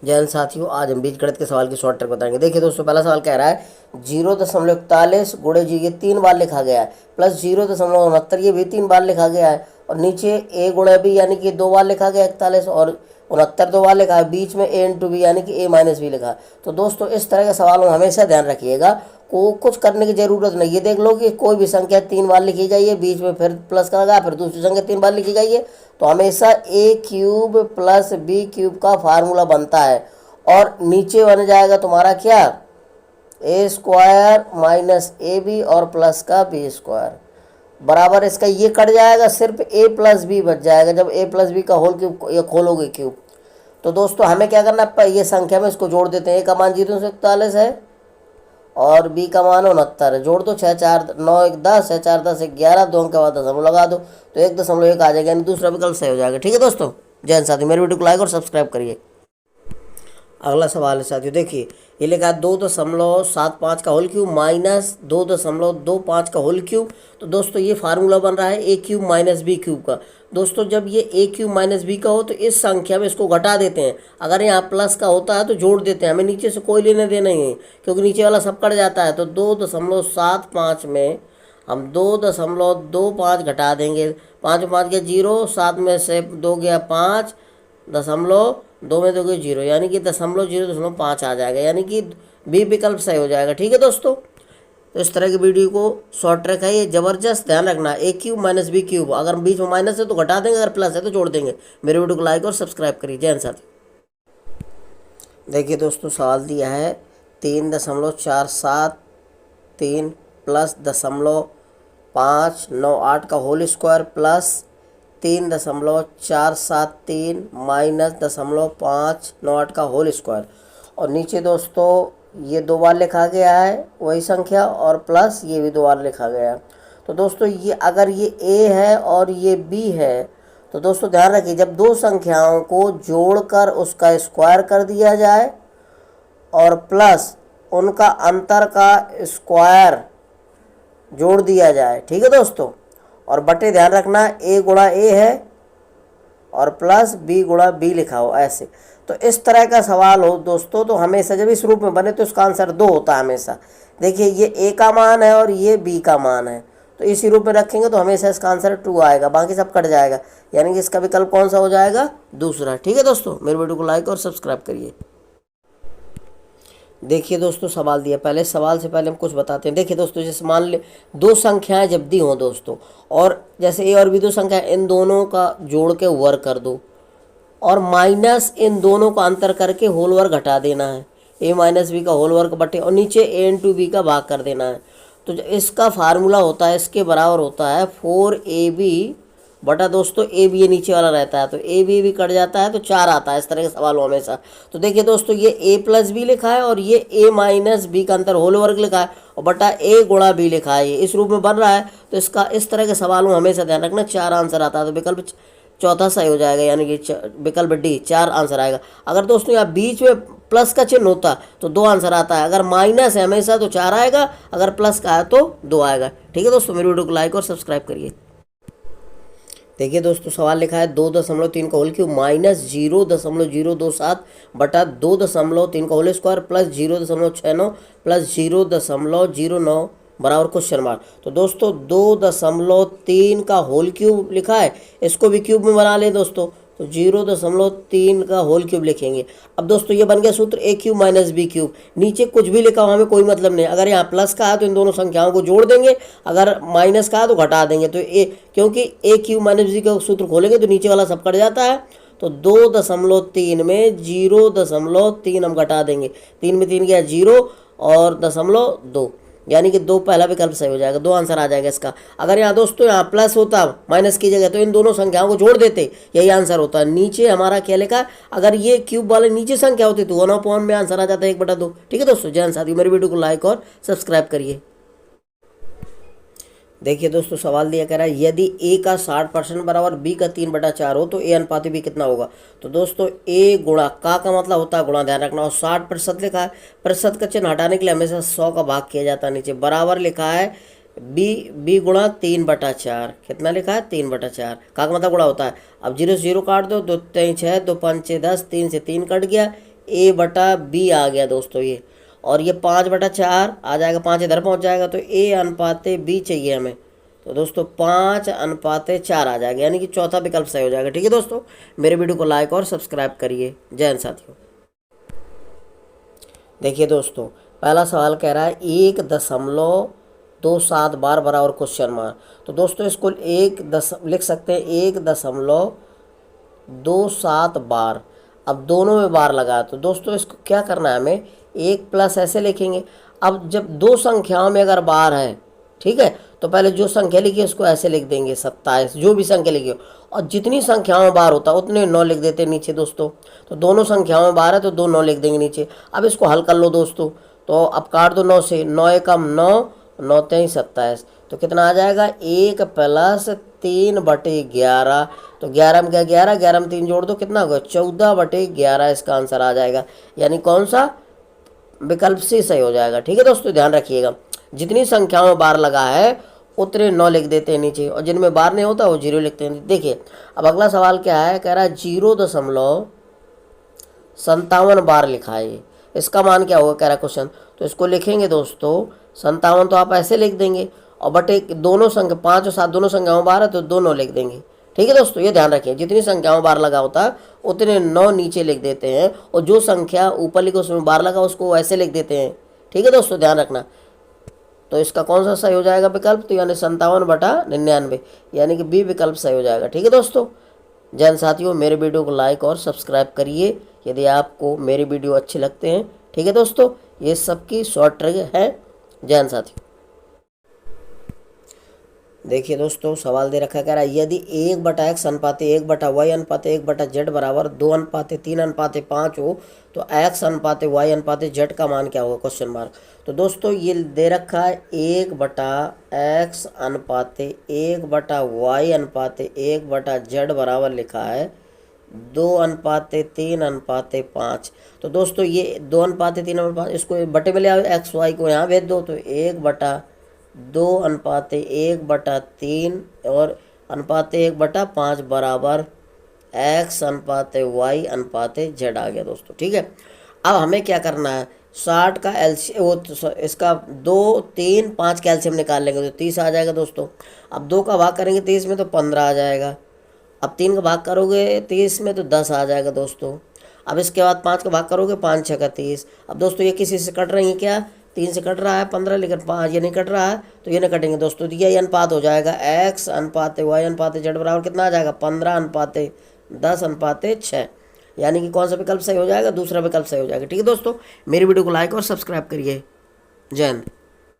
जय हिंद साथियों, आज हम बीजगणित के सवाल की शॉर्ट ट्रिक बताएंगे। देखिए दोस्तों, पहला सवाल कह रहा है 0.41 गुणे जी, ये 3 बार लिखा गया है, प्लस 0.69, ये भी 3 बार लिखा गया है, और नीचे ए गुणे बी यानी कि 2 बार लिखा गया 41, और 69 2 बार लिखा है, बीच में ए इंटू बी यानी कि ए माइनस बी लिखा है। तो दोस्तों इस तरह के सवाल में हमेशा ध्यान रखिएगा, को कुछ करने की जरूरत नहीं। ये देख लो कि कोई भी संख्या 3 बार लिखी गई है, बीच में फिर प्लस का लगा, फिर दूसरी संख्या 3 बार लिखी गई है, तो हमेशा ए क्यूब प्लस बी क्यूब का फार्मूला बनता है, और नीचे बन जाएगा तुम्हारा क्या, ए स्क्वायर माइनस ए बी और प्लस का बी स्क्वायर बराबर इसका ये कट जाएगा, सिर्फ ए प्लस बी बच जाएगा जब ए प्लस बी का होल क्यूब ये खोलोगे क्यूब। तो दोस्तों हमें क्या करना है, ये संख्या में इसको जोड़ देते हैं। ए का मान 0 से 41 है और बी का मान 69 है, जोड़ दो, 6 4 9 1 10 है, 4 10 11, 2 अंक के बाद दशमलव लगा दो, तो 1.1 आ जाएगा, यानी दूसरा विकल्प सही हो जाएगा। ठीक है दोस्तों, जय हिंद साथियों, मेरे वीडियो को लाइक और सब्सक्राइब करिए। अगला सवाल है साथियों, देखिए ये लिखा है 2.75 का होल क्यूब माइनस 2.25 का होल क्यूब। तो दोस्तों ये फार्मूला बन रहा है ए क्यूब माइनस बी क्यूब का। दोस्तों जब ये ए क्यूब माइनस बी का हो तो इस संख्या में इसको घटा देते हैं, अगर यहाँ प्लस का होता है तो जोड़ देते हैं, हमें नीचे से कोई लेने देना ही है क्योंकि नीचे वाला सब कट जाता है। तो 2.75 में हम 2.25 घटा देंगे, 5 में 5 गया 0, 7 में से 2 गया 5, 2 में 2 गया 0, यानी कि 0.5 आ जाएगा, यानी कि बी विकल्प सही हो जाएगा। ठीक है दोस्तों, तो इस तरह की वीडियो को शॉर्ट ट्रिक है ये, ज़बरदस्त ध्यान रखना। ए क्यूब माइनस बी क्यूब, अगर बीच में माइनस है तो घटा देंगे, अगर प्लस है तो जोड़ देंगे। मेरे वीडियो को लाइक और सब्सक्राइब करिए। जय हिंद साथियों। देखिए दोस्तों, सवाल दिया है 3.473 प्लस 0.598 का होल स्क्वायर प्लस 3.473 माइनस 0.598 का होल स्क्वायर, और नीचे दोस्तों ये 2 बार लिखा गया है वही संख्या, और प्लस ये भी 2 बार लिखा गया है। तो दोस्तों ये अगर ये ए है और ये बी है, तो दोस्तों ध्यान रखिए, जब दो संख्याओं को जोड़कर उसका स्क्वायर कर दिया जाए और प्लस उनका अंतर का स्क्वायर जोड़ दिया जाए, ठीक है दोस्तों, और बटे ध्यान रखना ए गुणा ए है और प्लस बी गुणा बी लिखा हो ऐसे। तो इस तरह का सवाल हो दोस्तों, तो हमेशा जब इस रूप में बने तो इसका आंसर 2 होता है हमेशा। देखिए ये ए का मान है और ये बी का मान है, तो इसी रूप में रखेंगे तो हमेशा इसका आंसर 2 आएगा, बाकी सब कट जाएगा, यानी कि इसका विकल्प कौन सा हो जाएगा, दूसरा। ठीक है दोस्तों, मेरे वीडियो को लाइक और सब्सक्राइब करिए। देखिए दोस्तों, सवाल दिया, पहले सवाल से पहले हम कुछ बताते हैं। देखिए दोस्तों, जैसे मान ले दो संख्याएं जब दी हों दोस्तों, और जैसे ए और बी दो संख्या, इन दोनों का जोड़ के वर्ग कर दो, और माइनस इन दोनों का अंतर करके होल वर्ग घटा देना है, ए माइनस बी का होल वर्ग बटे, और नीचे ए इंटू बी का भाग कर देना है। तो इसका फार्मूला होता है, इसके बराबर होता है 4ab बटा दोस्तों ए बी, ये नीचे वाला रहता है तो ए बी भी कट जाता है तो 4 आता है। इस तरह के सवाल हमेशा। तो देखिए दोस्तों, ये ए प्लस बी लिखा है और ये ए माइनस बी का अंतर होल वर्ग लिखा है, और बटा ए गुणा बी लिखा है, ये इस रूप में बन रहा है। तो इसका इस तरह के सवालों में हमेशा ध्यान रखना 4 आंसर आता है, तो विकल्प चौथा सही हो जाएगा, यानी कि विकल्प डी 4 आंसर आएगा। अगर दोस्तों यहाँ बीच में प्लस का चिन्ह होता तो 2 आंसर आता है, अगर माइनस है हमेशा तो 4 आएगा, अगर प्लस का है तो 2 आएगा। ठीक है दोस्तों, मेरी वीडियो को लाइक और सब्सक्राइब करिए। देखिए दोस्तों, सवाल लिखा है 2.3 का होल क्यूब माइनस 0.027 बटा 2.3 का होल स्क्वायर प्लस 0.69 प्लस 0.09 बराबर क्वेश्चन मार्क। तो दोस्तों 2.3 का होल क्यूब लिखा है, इसको भी क्यूब में बना लें दोस्तों, तो 0.3 का होल क्यूब लिखेंगे। अब दोस्तों ये बन गया सूत्र ए क्यूब माइनस बी क्यूब, नीचे कुछ भी लिखा हो हमें कोई मतलब नहीं, अगर यहाँ प्लस का है तो इन दोनों संख्याओं को जोड़ देंगे, अगर माइनस का है तो घटा देंगे। तो ए, क्योंकि ए क्यूब माइनस बी का सूत्र खोलेंगे तो नीचे वाला सब कट जाता है, तो 2.3 में 0.3 हम घटा देंगे, 3 में 3 गया 0 और 0.2, यानी कि 2 पहला विकल्प सही हो जाएगा, 2 आंसर आ जाएगा इसका। अगर यहाँ दोस्तों यहाँ प्लस होता माइनस की जगह तो इन दोनों संख्याओं को जोड़ देते, यही आंसर होता है। नीचे हमारा क्या लिखा, अगर ये क्यूब वाले नीचे संख्या होती तो 1/, में आंसर आ जाता है 1/2। ठीक है दोस्तों, जय हिंद साथियों, मेरी वीडियो को लाइक और सब्सक्राइब करिए। देखिए दोस्तों, सवाल दिया कह रहा है यदि ए का 60% बराबर बी का 3/4 हो तो ए अनुपात बी कितना होगा। तो दोस्तों ए गुणा का मतलब होता है गुणा, ध्यान रखना, और 60% लिखा है, प्रतिशत का चिन्ह हटाने के लिए हमेशा 100 का भाग किया जाता है, नीचे बराबर लिखा है बी गुणा 3/4, कितना लिखा है 3/4, का मतलब गुणा होता है। अब 0 से 0 काट दो, 2 3 6 2 5 6 10, 3 से 3 कट गया, ए बटा बी आ गया दोस्तों ये, और ये 5/4 आ जाएगा, 5 इधर पहुंच जाएगा, तो ए अनुपाते बी चाहिए हमें, तो दोस्तों 5/4 आ जाएगा, यानी कि चौथा विकल्प सही हो जाएगा। ठीक है दोस्तों, मेरे वीडियो को लाइक और सब्सक्राइब करिए। जय हिंद साथियों। देखिए दोस्तों, पहला सवाल कह रहा है 1.27 बार बराबर क्वेश्चन मार्क। तो दोस्तों इसको लिख सकते हैं 1.27 बार। अब दोनों में बार लगा, तो दोस्तों इसको क्या करना है हमें, 1 प्लस ऐसे लिखेंगे। अब जब दो संख्याओं में अगर बार है, ठीक है, तो पहले जो संख्या लिखी है उसको ऐसे लिख देंगे 27, जो भी संख्या लिखी हो, और जितनी संख्याओं में बार होता है उतने 9 लिख देते हैं नीचे दोस्तों। तो दोनों संख्याओं में बार है तो 2 9 लिख देंगे नीचे। अब इसको हल कर लो दोस्तों, तो अब काट दो 9 से, 9 एकम 9, 9 तेईं 27, तो कितना आ जाएगा 1 प्लस 3/11। तो 11 में क्या 11, 11 में 3 जोड़ दो, कितना होगा 14/11 इसका आंसर आ जाएगा, यानी कौन सा विकल्प सी सही हो जाएगा। ठीक है दोस्तों, ध्यान रखिएगा, जितनी संख्याओं में बार लगा है उतने 9 लिख देते हैं नीचे, और जिनमें बार नहीं होता वो 0 लिखते हैं। देखिए अब अगला सवाल क्या है, कह रहा है 0.57 बार लिखा है ये, इसका मान क्या होगा कह रहा है क्वेश्चन। तो इसको लिखेंगे दोस्तों 57, तो आप ऐसे लिख देंगे, और बटे दोनों संख्या 5 और 7 दोनों संख्याओं में बार है तो 2 9 लिख देंगे। ठीक है दोस्तों, ये ध्यान रखें, जितनी संख्याओं में बार लगा होता है उतने 9 नीचे लिख देते हैं, और जो संख्या ऊपर लिखी उसमें बार लगा उसको ऐसे लिख देते हैं। ठीक है दोस्तों, ध्यान रखना। तो इसका कौन सा सही हो जाएगा विकल्प, तो यानी 57/99, यानी कि बी विकल्प सही हो जाएगा। ठीक है दोस्तों, जय हिंद साथियों, मेरे वीडियो को लाइक और सब्सक्राइब करिए यदि आपको मेरे वीडियो अच्छे लगते हैं। ठीक है दोस्तों, ये सबकी शॉर्ट ट्रिक है। जय हिंद साथियों। देखिए दोस्तों, सवाल दे रखा, कह रहा है यदि 1/x अनुपाते 1/y अनुपाते 1/z बराबर 2:3:5 हो, तो x अनुपाते y अनुपाते z का मान क्या होगा क्वेश्चन मार्क। तो दोस्तों ये दे रखा है 1/x अनुपाते 1/y अनुपाते 1/z बराबर लिखा है 2:3:5। तो दोस्तों ये 2:3:5, इसको बटे में ले आओ, एक्स वाई को यहाँ भेज दो, तो 1/2:1/3 और अनुपाते 1/5 बराबर x अनुपाते y अनुपाते z आ गया दोस्तों। ठीक है, अब हमें क्या करना है, 60 का इसका 2 3 5 का एलसीएम निकाल लेंगे तो 30 आ जाएगा दोस्तों। अब 2 का भाग करेंगे 30 में तो 15 आ जाएगा। अब 3 का भाग करोगे 30 में तो 10 आ जाएगा दोस्तों। अब इसके बाद 5 का भाग करोगे, 5 6 का 30। अब दोस्तों ये किसी से कट रही है क्या, 3 से कट रहा है 15, लेकिन 5 ये नहीं कट रहा है तो ये नहीं कटेंगे दोस्तों। तो ये अनुपात हो जाएगा x अनुपाते y अनुपाते z बराबर कितना आ जाएगा 15:10:6, यानी कि कौन सा विकल्प सही हो जाएगा, दूसरा विकल्प सही हो जाएगा। ठीक है दोस्तों, मेरी वीडियो को लाइक और सब्सक्राइब करिए। जय हिंद।